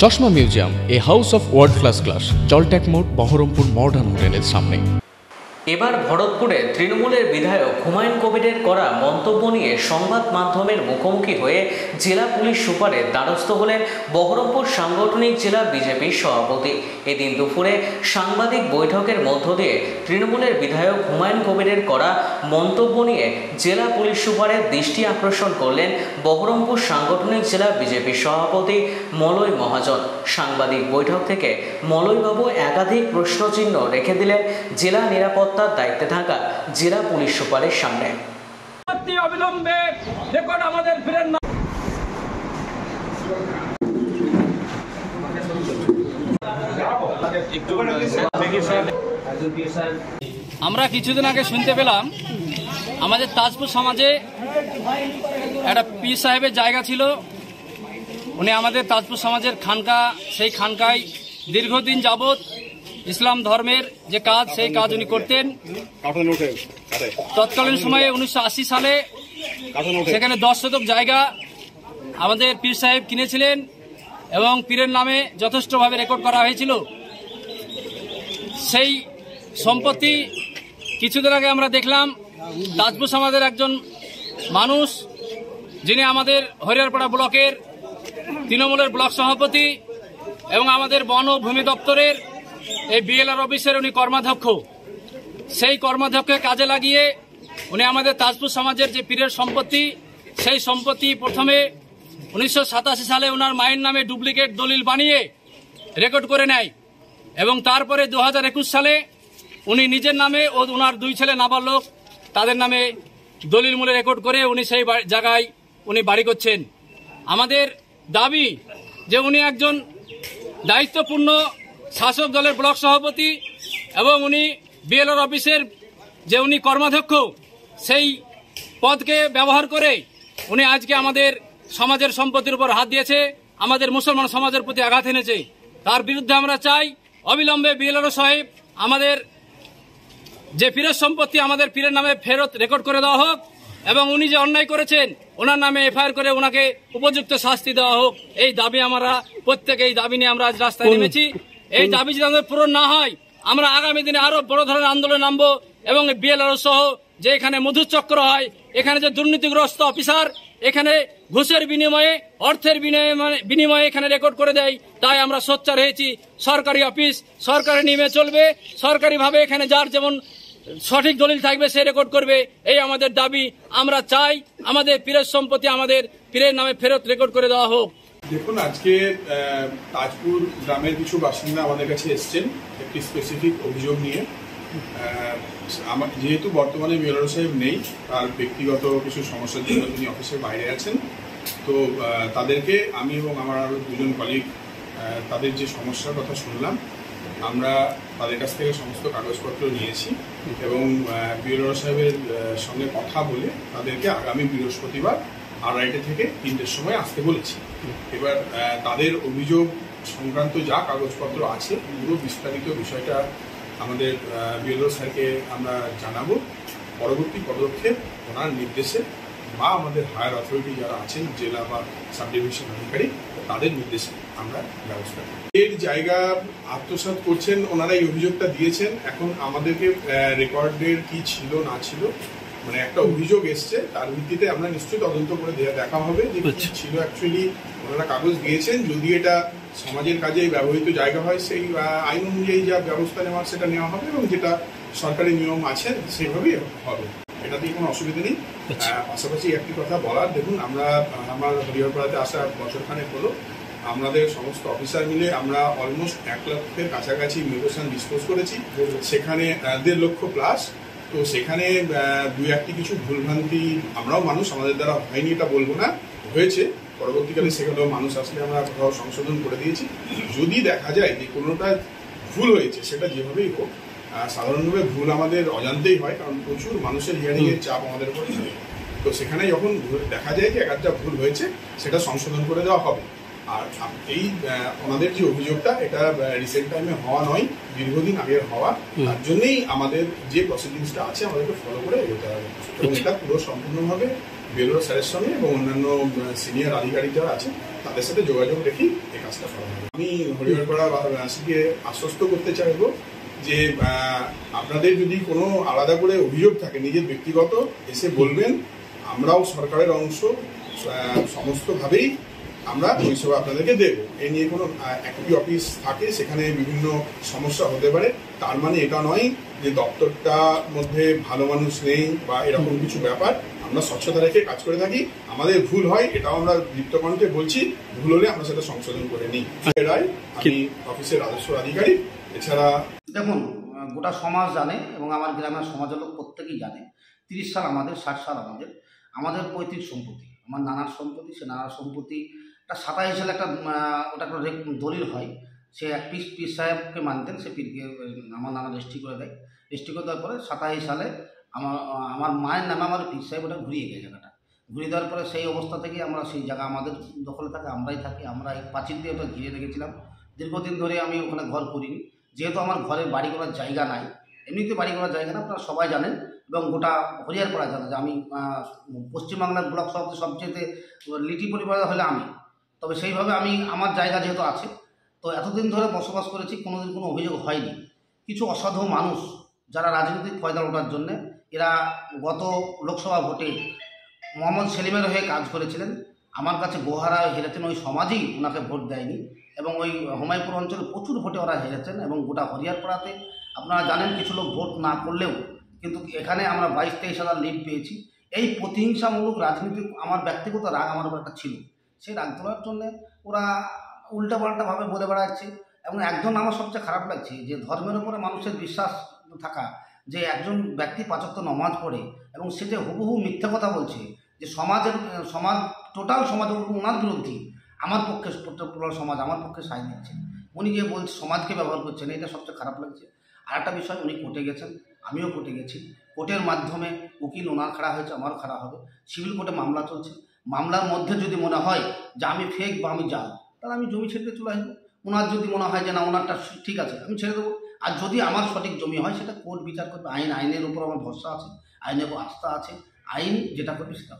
চশমা museum, a house of world class, জলট্যাক মোড়, বহরমপুর মডার্ন হোটেলের সামনে। এবার ভরতপুরে তৃণমূলের বিধায়ক হুমায়ুন কবিরের করা মন্তব্য নিয়ে সংবাদ মাধ্যমের মুখোমুখি হয়ে জেলা পুলিশ সুপারের দ্বারস্থ হলেন বহরমপুর সাংগঠনিক জেলা বিজেপির সভাপতি। এদিন দুপুরে সাংবাদিক বৈঠকের মধ্য দিয়ে তৃণমূলের বিধায়ক হুমায়ুন কবিরের করা মন্তব্য নিয়ে জেলা পুলিশ সুপারের দৃষ্টি আকর্ষণ করলেন বহরমপুর সাংগঠনিক জেলা বিজেপির সভাপতি মলয় মহাজন। সাংবাদিক বৈঠক থেকে মলয়বাবু একাধিক প্রশ্নচিহ্ন রেখে দিলেন জেলা নিরাপত্তা দায়িত্বে থাকা জেলা পুলিশ সুপারের সামনে। অবিলম্বে রেকর্ড আমাদের ফিরেন না। আমরা কিছুদিন আগে শুনতে পেলাম আমাদের তাজপুর সমাজে একটা পীর সাহেবের জায়গা ছিল। উনি আমাদের তাজপুর সমাজের খানকা, সেই খানকায় দীর্ঘদিন যাবৎ ইসলাম ধর্মের যে কাজ, সেই কাজ উনি করতেন। তৎকালীন সময়ে 1980 সালে সেখানে 10 শতক জায়গা আমাদের পীর সাহেব কিনেছিলেন এবং পীরের নামে যথেষ্টভাবে রেকর্ড করা হয়েছিল। সেই সম্পত্তি কিছুদিন আগে আমরা দেখলাম তাজপুর সমাজের একজন মানুষ, যিনি আমাদের হরিয়ারপাড়া ব্লকের তৃণমূলের ব্লক সভাপতি এবং আমাদের বন ও ভূমি দপ্তরের এই বিএলআর অফিসের উনি কর্মাধ্যক্ষ, সেই কর্মাধ্যক্ষকে কাজে লাগিয়ে উনি আমাদের তাজপুর সমাজের যে পীরের সম্পত্তি, সেই সম্পত্তি প্রথমে 1987 সালে ওনার মায়ের নামে ডুপ্লিকেট দলিল বানিয়ে রেকর্ড করে নেয় এবং তারপরে 2021 সালে উনি নিজের নামে ও ওনার 2 ছেলে নাবালক তাদের নামে দলিল মূলে রেকর্ড করে উনি সেই জায়গায় উনি বাড়ি করছেন। আমাদের দাবি যে উনি একজন দায়িত্বপূর্ণ শাসক দলের ব্লক সভাপতি এবং উনি বিএলআর অফিসের যে উনি কর্মাধ্যক্ষ, সেই পদকে ব্যবহার করে উনি আজকে আমাদের সমাজের সম্পত্তির উপর হাত দিয়েছে, আমাদের মুসলমান সমাজের প্রতি আঘাত এনেছে। তার বিরুদ্ধে আমরা চাই অবিলম্বে বিএলআর সাহেব আমাদের যে পীরের সম্পত্তি আমাদের পীরের নামে ফেরত রেকর্ড করে দেওয়া হোক এবং উনি যে অন্যায় করেছেন ওনার নামে এফআইআর করে ওনাকে উপযুক্ত শাস্তি দেওয়া হোক। এই দাবি আমরা প্রত্যেকে, এই দাবি নিয়ে আমরা আজ রাস্তায় নেমেছি। এই দাবি যদি আমাদের পূরণ না হয় আমরা আগামী দিনে আরো বড় ধরনের আন্দোলনে নামবো এবং বিএলআর সহ যে এখানে মধুর চক্র হয়, এখানে যে দুর্নীতিগ্রস্ত অফিসার এখানে ঘুষের বিনিময়ে, অর্থের বিনিময়ে এখানে রেকর্ড করে দেয়, তাই আমরা সোচ্চার হয়েছি। সরকারি অফিস সরকারি নিয়মে চলবে, সরকারিভাবে এখানে যার যেমন সঠিক দলিল থাকবে সে রেকর্ড করবে, এই আমাদের দাবি। আমরা চাই আমাদের পীরের সম্পত্তি আমাদের পীরের নামে ফেরত রেকর্ড করে দেওয়া হোক। দেখুন, আজকে তাজপুর গ্রামের কিছু বাসিন্দা আমাদের কাছে এসছেন একটি স্পেসিফিক অভিযোগ নিয়ে। যেহেতু বর্তমানে বিএলআর সাহেব নেই, তার ব্যক্তিগত কিছু সমস্যার জন্য তিনি অফিসের বাইরে আছেন, তো তাদেরকে আমি এবং আমার আরও 2জন কলিগ তাদের যে সমস্যার কথা শুনলাম, আমরা তাদের কাছ থেকে সমস্ত কাগজপত্র নিয়েছি এবং বিএলআর সাহেবের সঙ্গে কথা বলে তাদেরকে আগামী বৃহস্পতিবার আড়াইটে থেকে 3টের সময় আসতে বলেছি। এবার তাদের অভিযোগ সংক্রান্ত যা কাগজপত্র আছে পুরো বিস্তারিত বিষয়টা আমাদের বিএলআর স্যারকে আমরা জানাবো। পরবর্তী পদক্ষেপ ওনার নির্দেশে বা আমাদের হায়ার অথরিটি যারা আছেন জেলা বা সাব ডিভিশন আধিকারিক, তাদের নির্দেশে আমরা ব্যবস্থা করি। এর জায়গা আত্মসাৎ করছেন ওনারা, এই অভিযোগটা দিয়েছেন। এখন আমাদেরকে রেকর্ডের কি ছিল না ছিল, মানে একটা অভিযোগ এসছে, তার ভিত্তিতে আমরা নিশ্চয়ই তদন্ত করে দেখা হবে যে কি ছিল অ্যাকচুয়ালি ওনারা কাগজ দিয়েছেন। যদি এটা সমাজের কাজে ব্যবহৃত জায়গা হয়, সেই আইন অনুযায়ী যা ব্যবস্থা নেওয়ার সেটা নেওয়া হবে এবং যেটা সরকারি নিয়ম আছে সেভাবেই হবে, এটাতেই কোনো অসুবিধা নেই। পাশাপাশি একটি কথা বলার, দেখুন আমরা আমার হরিহরপাড়াতে আসা বছরখানেক হলো, আমাদের সমস্ত অফিসার মিলে আমরা অলমোস্ট 1 লক্ষের কাছাকাছি মিউটেশন ডিসপোজ করেছি, সেখানে 1.5 লক্ষ প্লাস। তো সেখানে 2-1টি কিছু ভুলভ্রান্তি, আমরাও মানুষ, আমাদের দ্বারা হয়নি এটা বলবো না, হয়েছে। পরবর্তীকালে সেগুলো মানুষ আসলে আমরা সংশোধন করে দিয়েছি। যদি দেখা যায় যে কোনোটা ভুল হয়েছে, সেটা যেভাবেই হোক, সাধারণভাবে ভুল আমাদের অজান্তেই হয়, কারণ প্রচুর মানুষের হিয়ারিংয়ের চাপ আমাদের উপরে থাকে। তো সেখানে যখন দেখা যায় যে একটা ভুল হয়েছে, সেটা সংশোধন করে দেওয়া হবে। আর এই ওনাদের যে অভিযোগটা, এটা রিসেন্ট টাইমে হওয়া নয়, দীর্ঘদিন আগের হওয়া, তার জন্যই আমাদের যে প্রসিডিংসটা আছে আমাদেরকে ফলো করে এগোতে হবে এবং এটা পুরো সম্পূর্ণভাবে বিএলআর স্যারের সঙ্গে এবং অন্যান্য সিনিয়র আধিকারিক যারা আছে তাদের সাথে যোগাযোগ রেখে এই কাজটা করা হবে। আমি হরিহরপাড়া বাসীকে আশ্বস্ত করতে চাইব যে আপনাদের যদি কোনো আলাদা করে অভিযোগ থাকে নিজের ব্যক্তিগত, এসে বলবেন। আমরাও সরকারের অংশ, সমস্তভাবেই আমরা পরিষেবা আপনাদেরকে দেবো। এই নিয়ে কোনো একটি অফিস থাকে, সেখানে বিভিন্ন সমস্যা হতে পারে, তার মানে এটা নয় যে দপ্তরটার মধ্যে ভালো মানুষ নেই বা এরকম কিছু ব্যাপার। আমরা স্বচ্ছতা রেখে কাজ করে থাকি। আমাদের ভুল হয়, এটাও আমরা দীপ্তকণ্ঠে বলছি, ভুল হলে আমরা সেটা সংশোধন করে নিই। আমি অফিসের রাজস্ব আধিকারিক। এছাড়া দেখুন, গোটা সমাজ জানে এবং আমার গ্রামের সমাজের লোক প্রত্যেকেই জানে 30 সাল আমাদের, 60 সাল আমাদের পৈতৃক সম্পত্তি, আমার নানার সম্পত্তি। সে নানার সম্পত্তি একটা 27 সালে একটা ওটা একটা দলিল হয়। সে এক পীর সাহেবকে মানতেন, সে পীরকে আমার নানা রেজিস্ট্রি করে দেয়। রেজিস্ট্রি করে দেওয়ার পরে 27 সালে আমার মায়ের নামে আমার পীর সাহেব ওটা ঘুরিয়ে দেয়। জায়গাটা ঘুরিয়ে দেওয়ার পরে সেই অবস্থা থেকে আমরা সেই জায়গা আমাদের দখলে থাকে, আমরাই থাকি। আমরা এই প্রাচীর দিয়ে ওটা ঘিরে রেখেছিলাম। দীর্ঘদিন ধরে আমি ওখানে ঘর করিনি, যেহেতু আমার ঘরে বাড়ি করার জায়গা নাই। এমনিতে বাড়ি করার জায়গা না, আপনারা সবাই জানেন এবং গোটা হরিহরপাড়া জানে যে আমি পশ্চিমবাংলার ব্লক সভাপতি সবচেয়ে লিটি পরিবার হলে আমি। তবে সেইভাবে আমি আমার জায়গা যেহেতু আছে, তো এতদিন ধরে বসবাস করেছি, কোনোদিন কোনো অভিযোগ হয়নি। কিছু অসাধু মানুষ যারা রাজনৈতিক ফয়দা ওঠার জন্যে, এরা গত লোকসভা ভোটে মোহাম্মদ সেলিমের হয়ে কাজ করেছিলেন। আমার কাছে গোহারা হেরেছেন, ওই সমাজেই ওনাকে ভোট দেয়নি এবং ওই হুমায়ুনপুর অঞ্চলে প্রচুর ভোটে ওরা হেরেছেন। এবং গোটা হরিহরপাড়াতে আপনারা জানেন কিছু লোক ভোট না করলেও কিন্তু এখানে আমরা 22-23 হাজার লিড পেয়েছি। এই প্রতিহিংসামূলক রাজনীতি আমার ব্যক্তিগত রাগ আমার উপর একটা ছিল, সেই রাগ তোলার জন্যে ওরা উল্টাপাল্টাভাবে বলে বেড়াচ্ছে। এবং একজন আমার সবচেয়ে খারাপ লাগছে যে ধর্মের উপরে মানুষের বিশ্বাস থাকা, যে একজন ব্যক্তি 5 ওয়াক্ত নামাজ পড়ে এবং সে যে হুবহু মিথ্যা কথা বলছে যে সমাজ টোটাল সমাজ ওনার বিরুদ্ধে, আমার পক্ষে টোটাল সমাজ আমার পক্ষে সায় দিচ্ছে। উনি যে বলছে সমাজকে ব্যবহার করছেন, এটা সবচেয়ে খারাপ লাগছে। আর একটা বিষয়, উনি কোর্টে গেছেন, আমিও কোর্টে গেছি। কোর্টের মাধ্যমে উকিল ওনার খাড়া হয়েছে, আমারও খাড়া হবে। সিভিল কোর্টে মামলা চলছে। মামলার মধ্যে যদি মনে হয় যে আমি ফেক বা আমি জাল, তাহলে আমি জমি ছেড়ে চলে আসবো। ওনার যদি মনে হয় যে না ওনারটা ঠিক আছে, আমি ছেড়ে দেবো। আর যদি আমার সঠিক জমি হয়, সেটা কোর্ট বিচার করবে। আইনের উপর আমার ভরসা আছে, আইনের উপর আস্থা আছে। আইন যেটা করবে সেটা